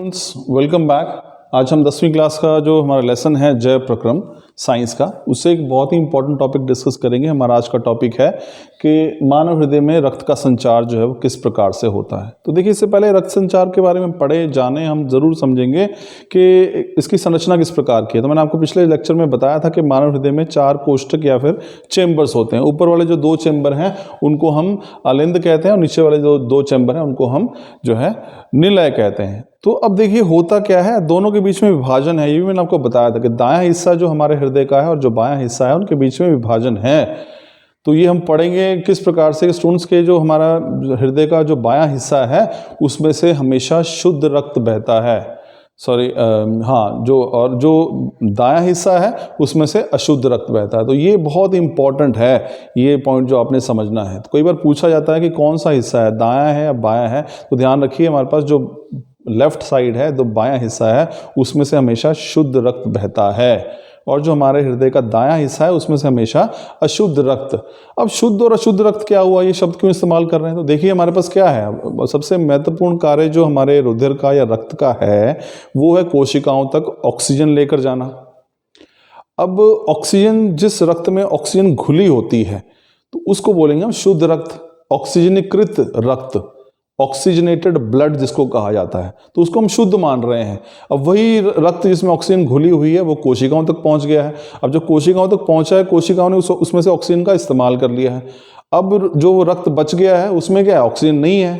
Students welcome back. आज हम 10वीं क्लास का जो हमारा लेसन है जय प्रक्रम साइंस का, उससे एक बहुत ही इंपॉर्टेंट टॉपिक डिस्कस करेंगे। हमारा आज का टॉपिक है कि मानव हृदय में रक्त का संचार जो है वो किस प्रकार से होता है। तो देखिए, इससे पहले रक्त संचार के बारे में पढ़े जाने हम जरूर समझेंगे कि इसकी संरचना किस प्रकार की है। तो मैंने आपको पिछले लेक्चर में बताया था कि मानव हृदय में 4 कोष्ठक या फिर चेम्बर्स होते हैं। ऊपर वाले जो 2 चेम्बर हैं उनको हम अलिंद कहते हैं और नीचे वाले जो 2 चेम्बर हैं उनको हम जो है निलय कहते हैं। तो अब देखिए होता क्या है, दोनों के बीच में विभाजन है। ये भी मैंने आपको बताया था कि दायां हिस्सा जो हमारे हृदय का है और जो बायां हिस्सा है उनके बीच में विभाजन है। तो ये हम पढ़ेंगे किस प्रकार से स्टूडेंट्स के जो हमारा हृदय का जो बायां हिस्सा है उसमें से हमेशा शुद्ध रक्त बहता है। जो दायां हिस्सा है उसमें से अशुद्ध रक्त बहता है। तो ये बहुत इंपॉर्टेंट है, ये पॉइंट जो आपने समझना है। तो कई बार पूछा जाता है कि कौन सा हिस्सा है, दायां है या बायां है। तो ध्यान रखिए, हमारे पास जो लेफ्ट साइड है, जो बायां हिस्सा है, उसमें से हमेशा शुद्ध रक्त बहता है और जो हमारे हृदय का दायां हिस्सा है उसमें से हमेशा अशुद्ध रक्त। अब शुद्ध और अशुद्ध रक्त क्या हुआ, ये शब्द क्यों इस्तेमाल कर रहे हैं? तो देखिए हमारे पास क्या है, सबसे महत्वपूर्ण कार्य जो हमारे रुधिर का या रक्त का है वो है कोशिकाओं तक ऑक्सीजन लेकर जाना। अब ऑक्सीजन, जिस रक्त में ऑक्सीजन घुली होती है तो उसको बोलेंगे हम शुद्ध रक्त, ऑक्सीजनीकृत रक्त, ऑक्सीजनेटेड ब्लड जिसको कहा जाता है। तो उसको हम शुद्ध मान रहे हैं। अब वही रक्त जिसमें ऑक्सीजन घुली हुई है वो कोशिकाओं तक पहुंच गया है। अब जो कोशिकाओं तक पहुंचा है, कोशिकाओं ने उसमें से ऑक्सीजन का इस्तेमाल कर लिया है। अब जो रक्त बच गया है उसमें क्या है, ऑक्सीजन नहीं है।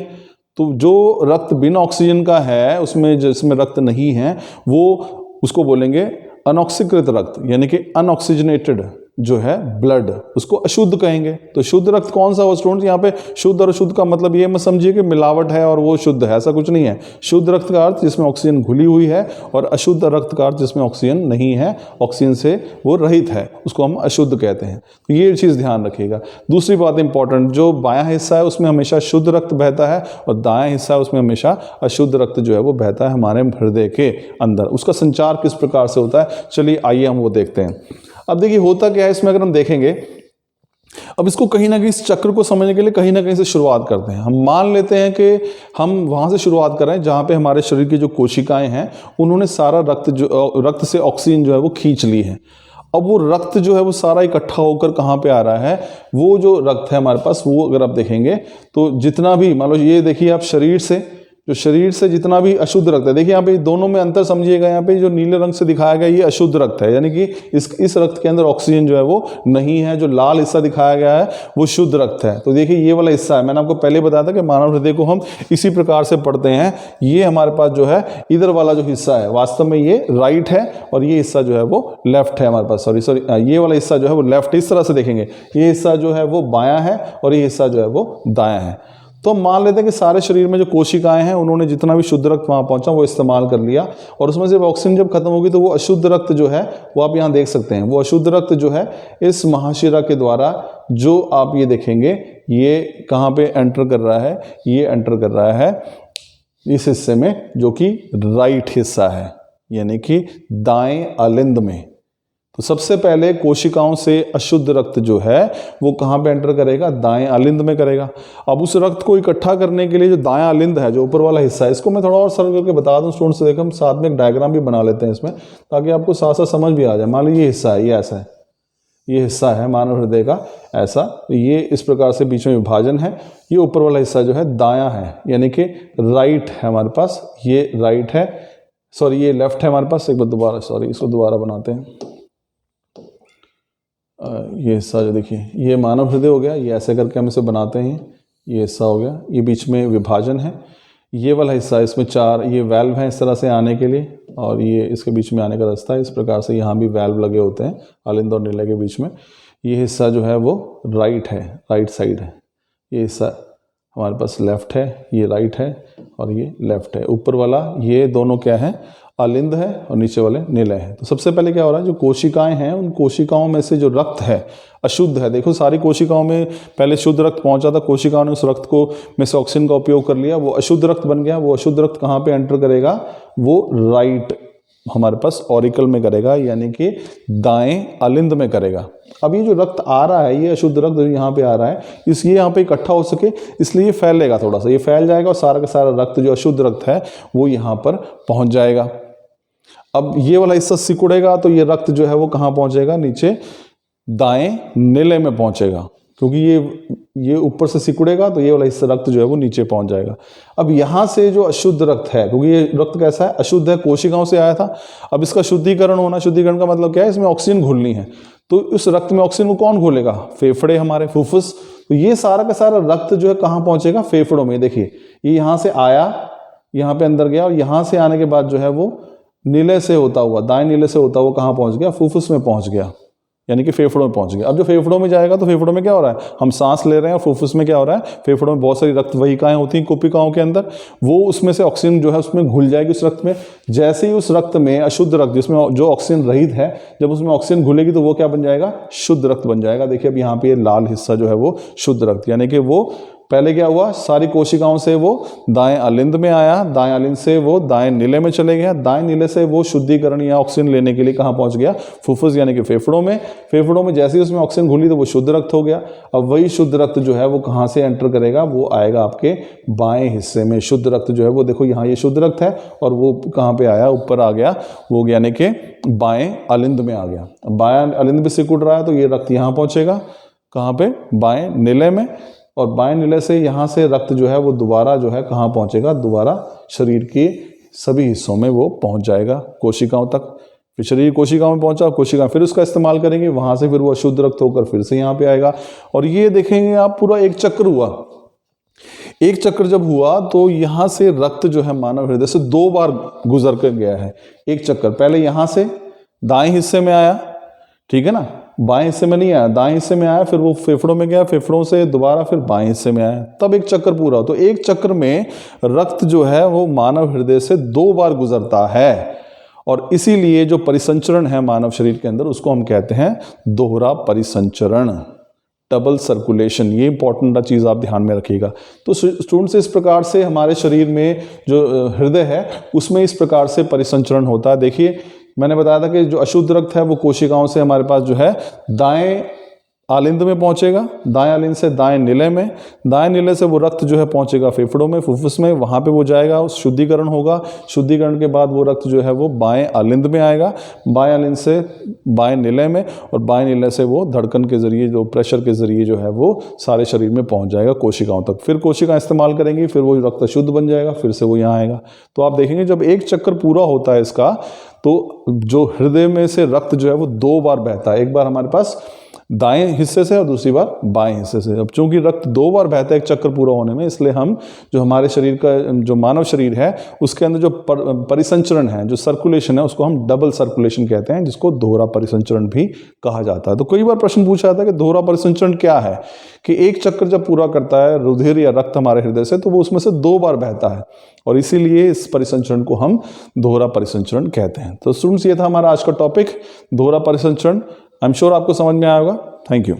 तो जो रक्त बिना ऑक्सीजन का है, उसमें जिसमें रक्त नहीं है, वो उसको बोलेंगे अनऑक्सीकृत रक्त, यानी कि अनऑक्सीजनेटेड जो है ब्लड, उसको अशुद्ध कहेंगे। तो शुद्ध रक्त कौन सा हो स्टूडेंट? यहाँ पे शुद्ध और अशुद्ध का मतलब ये मत समझिए कि मिलावट है और वो शुद्ध है, ऐसा कुछ नहीं है। शुद्ध रक्त का अर्थ जिसमें ऑक्सीजन घुली हुई है और अशुद्ध रक्त का अर्थ जिसमें ऑक्सीजन नहीं है, ऑक्सीजन से वो रहित है, उसको हम अशुद्ध कहते हैं। तो ये चीज़ ध्यान रखिएगा। दूसरी बात इंपॉर्टेंट, जो बायां हिस्सा है उसमें हमेशा शुद्ध रक्त बहता है और दायां हिस्सा है उसमें हमेशा अशुद्ध रक्त जो है वो बहता है हमारे हृदय के अंदर। उसका संचार किस प्रकार से होता है, चलिए आइए हम वो देखते हैं। अब देखिए होता क्या है इसमें, अगर हम देखेंगे, अब इसको कहीं ना कहीं इस चक्र को समझने के लिए कहीं ना कहीं से शुरुआत करते हैं। हम मान लेते हैं कि हम वहां से शुरुआत कर रहे हैं जहां पे हमारे शरीर की जो कोशिकाएं हैं उन्होंने सारा रक्त से ऑक्सीजन जो है वो खींच ली है। अब वो रक्त जो है वो सारा इकट्ठा होकर कहाँ पे आ रहा है, वो जो रक्त है हमारे पास, वो अगर आप देखेंगे तो जितना भी, मान लो ये देखिए आप, शरीर से जितना भी अशुद्ध रक्त है, देखिए यहाँ पे दोनों में अंतर समझिएगा। यहाँ पे जो नीले रंग से दिखाया गया ये अशुद्ध रक्त है, यानी कि इस रक्त के अंदर ऑक्सीजन जो है वो नहीं है। जो लाल हिस्सा दिखाया गया है वो शुद्ध रक्त है। तो देखिए ये वाला हिस्सा है, मैंने आपको पहले बताया था कि मानव हृदय को हम इसी प्रकार से पढ़ते हैं। ये हमारे पास जो है इधर वाला जो हिस्सा है वास्तव में ये राइट है और ये हिस्सा जो है वो लेफ्ट है हमारे पास। सॉरी, ये वाला हिस्सा जो है वो लेफ्ट। इस तरह से देखेंगे, ये हिस्सा जो है वो बायां है और ये हिस्सा जो है वो दायां है। तो हम मान लेते हैं कि सारे शरीर में जो कोशिकाएं हैं उन्होंने जितना भी शुद्ध रक्त वहां पहुंचा वो इस्तेमाल कर लिया और उसमें से ऑक्सीजन जब खत्म होगी तो वो अशुद्ध रक्त जो है वो आप यहां देख सकते हैं। वो अशुद्ध रक्त जो है इस महाशिरा के द्वारा, जो आप ये देखेंगे, ये कहां पे एंटर कर रहा है, ये एंटर कर रहा है इस हिस्से में जो कि राइट हिस्सा है, यानी कि दाएं अलिंद में। तो सबसे पहले कोशिकाओं से अशुद्ध रक्त जो है वो कहाँ पे एंटर करेगा, दाएं अलिंद में करेगा। अब उस रक्त को इकट्ठा करने के लिए जो दायां अलिंद है, जो ऊपर वाला हिस्सा है, इसको मैं थोड़ा और सरल करके बता दूं स्टूडेंट्स से। देखो हम साथ में एक डायग्राम भी बना लेते हैं इसमें, ताकि आपको साथ साथ समझ भी आ जाए। मान लीजिए ये हिस्सा है, ये ऐसा है, ये हिस्सा है मानव हृदय का ऐसा, ये इस प्रकार से बीच में विभाजन है। ये ऊपर वाला हिस्सा जो है दायां है, यानी कि राइट है हमारे पास, ये राइट है, सॉरी ये लेफ्ट है हमारे पास। एक बार दोबारा, सॉरी इसको दोबारा बनाते हैं। ये हिस्सा जो देखिए ये मानव हृदय हो गया, ये ऐसे करके हम इसे बनाते हैं। ये हिस्सा हो गया, ये बीच में विभाजन है। ये वाला हिस्सा, इसमें 4 ये वैल्व हैं इस तरह से आने के लिए और ये इसके बीच में आने का रास्ता है। इस प्रकार से यहाँ भी वैल्व लगे होते हैं अलिंद और निलय के बीच में। ये हिस्सा जो है वो राइट है, राइट साइड है। ये हिस्सा हमारे पास लेफ्ट है, ये राइट है और ये लेफ्ट है। ऊपर वाला ये दोनों क्या है, अलिंद है और नीचे वाले निलय है। तो सबसे पहले क्या हो रहा है, जो कोशिकाएं हैं उन कोशिकाओं में से जो रक्त है अशुद्ध है। देखो सारी कोशिकाओं में पहले शुद्ध रक्त पहुंचा था, कोशिकाओं ने उस रक्त को में से ऑक्सीजन का उपयोग कर लिया, वो अशुद्ध रक्त बन गया। वो अशुद्ध रक्त कहाँ पे एंटर करेगा, वो राइट हमारे पास ऑरिकल में करेगा, यानी कि दाएं अलिंद में करेगा। अब ये जो रक्त आ रहा है, ये अशुद्ध रक्त जो यहाँ पे आ रहा है, इसलिए यहाँ पे इकट्ठा हो सके इसलिए ये फैलेगा, थोड़ा सा ये फैल जाएगा और सारा का सारा रक्त जो अशुद्ध रक्त है वो यहाँ पर पहुँच जाएगा। अब ये वाला हिस्सा सिकुड़ेगा तो ये रक्त जो है वो कहाँ पहुँचेगा, नीचे दाएं नीले में पहुँचेगा, क्योंकि ये ऊपर से सिकुड़ेगा तो ये वाला हिस्सा रक्त जो है वो नीचे पहुंच जाएगा। अब यहाँ से जो अशुद्ध रक्त है, क्योंकि ये रक्त कैसा है, अशुद्ध है, कोशिकाओं से आया था, अब इसका शुद्धिकरण होना, शुद्धिकरण का मतलब क्या है, इसमें ऑक्सीजन घुलनी है, तो इस रक्त में ऑक्सीजन को कौन घोलेगा, फेफड़े हमारे, फुफ्फुस। तो ये सारा का सारा रक्त जो है कहाँ पहुंचेगा, फेफड़ों में। देखिए ये यहाँ से आया, यहाँ पे अंदर गया, और यहाँ से आने के बाद जो है वो नीले से होता हुआ, दाएं नीले से होता हुआ कहाँ पहुंच गया, फुफ्फुस में पहुंच गया, यानी कि फेफड़ों में पहुंच गया। अब जो फेफड़ों में जाएगा तो फेफड़ों में क्या हो रहा है, हम सांस ले रहे हैं, और फुफ्फुस में क्या हो रहा है, फेफड़ों में बहुत सारी रक्त वाहिकाएं होती हैं कोशिकाओं के अंदर, वो उसमें से ऑक्सीजन जो है उसमें घुल जाएगी उस रक्त में। जैसे ही उस रक्त में अशुद्ध रक्त जिसमें जो ऑक्सीजन रहित है, जब उसमें ऑक्सीजन घुलेगी तो वो क्या बन जाएगा, शुद्ध रक्त बन जाएगा। देखिए अब यहाँ पे ये लाल हिस्सा जो है वो शुद्ध रक्त, यानी कि वो पहले क्या हुआ, सारी कोशिकाओं से वो दाएं अलिंद में आया, दाएं अलिंद से वो दाएं नीले में चले गया, दाएं नीले से वो शुद्धिकरण या ऑक्सीजन लेने के लिए कहाँ पहुंच गया, फुफ्फुस यानी कि फेफड़ों में। फेफड़ों में जैसे ही उसमें ऑक्सीजन घुली तो वो शुद्ध रक्त हो गया। अब वही शुद्ध रक्त जो है वो कहाँ से एंटर करेगा, वो आएगा आपके बाएं हिस्से में। शुद्ध रक्त जो है वो देखो यहाँ ये शुद्ध रक्त है, और वो कहाँ पे आया, ऊपर आ गया, वो यानी कि बाएं अलिंद में आ गया। बाएं अलिंद भी सिकुड़ रहा है तो ये रक्त यहाँ पहुंचेगा, कहाँ पे, बाएं नीले में, और बाएं नीले से यहाँ से रक्त जो है वो दोबारा जो है कहाँ पहुँचेगा, दोबारा शरीर के सभी हिस्सों में वो पहुँच जाएगा, कोशिकाओं तक। फिर शरीर कोशिकाओं में पहुँचा, कोशिका फिर उसका इस्तेमाल करेंगे, वहाँ से फिर वो अशुद्ध रक्त होकर फिर से यहाँ पे आएगा। और ये देखेंगे आप, पूरा एक चक्र हुआ। एक चक्र जब हुआ तो यहाँ से रक्त जो है मानव हृदय से 2 बार गुजर कर गया है। एक चक्कर पहले यहाँ से दाएं हिस्से में आया, ठीक है ना, बाएं हिस्से में नहीं आया, दाएं हिस्से में आया, फिर वो फेफड़ों में गया, फेफड़ों से दोबारा फिर बाएं हिस्से में आया, तब एक चक्कर पूरा हो। तो एक चक्र में रक्त जो है वो मानव हृदय से 2 बार गुजरता है, और इसीलिए जो परिसंचरण है मानव शरीर के अंदर उसको हम कहते हैं दोहरा परिसंचरण, डबल सर्कुलेशन। ये इंपॉर्टेंट चीज़ आप ध्यान में रखिएगा। तो स्टूडेंट्स, इस प्रकार से हमारे शरीर में जो हृदय है उसमें इस प्रकार से परिसंचरण होता है। देखिए मैंने बताया था कि जो अशुद्ध रक्त है वो कोशिकाओं से हमारे पास जो है दाएं आलिंद में पहुंचेगा, दाएं आलिंद से दाएं नीले में, दाएं नीले से वो रक्त जो है पहुंचेगा फेफड़ों में, फुफ्फुस में, वहां पे वो जाएगा, उस शुद्धिकरण होगा, शुद्धिकरण के बाद वो रक्त जो है वो बाएं आलिंद में आएगा, बाएं आलिंद से बाएं नीले में, और बाएं नीले से वो धड़कन के जरिए, जो प्रेशर के जरिए जो है वो सारे शरीर में पहुंच जाएगा, कोशिकाओं तक। फिर कोशिका इस्तेमाल करेंगी, फिर वो रक्त शुद्ध बन जाएगा, फिर से वो यहाँ आएगा। तो आप देखेंगे जब एक चक्कर पूरा होता है इसका, तो जो हृदय में से रक्त जो है वो 2 बार बहता है, एक बार हमारे पास दाएं हिस्से से और दूसरी बार बाएं हिस्से से। अब चूंकि रक्त 2 बार बहता है एक चक्कर पूरा होने में, इसलिए हम जो हमारे शरीर का जो मानव शरीर है उसके अंदर जो परिसंचरण है, जो सर्कुलेशन है, उसको हम डबल सर्कुलेशन कहते हैं, जिसको दोहरा परिसंचरण भी कहा जाता है। तो कई बार प्रश्न पूछा जाता है कि दोहरा परिसंचरण क्या है, कि एक चक्कर जब पूरा करता है रुधिर या रक्त हमारे हृदय से, तो वो उसमें से 2 बार बहता है, और इसीलिए इस परिसंचरण को हम दोहरा परिसंचरण कहते हैं। तो स्टूडेंट्स, ये था हमारा आज का टॉपिक, दोहरा परिसंचरण। आई एम श्योर आपको समझ में आएगा। Thank you.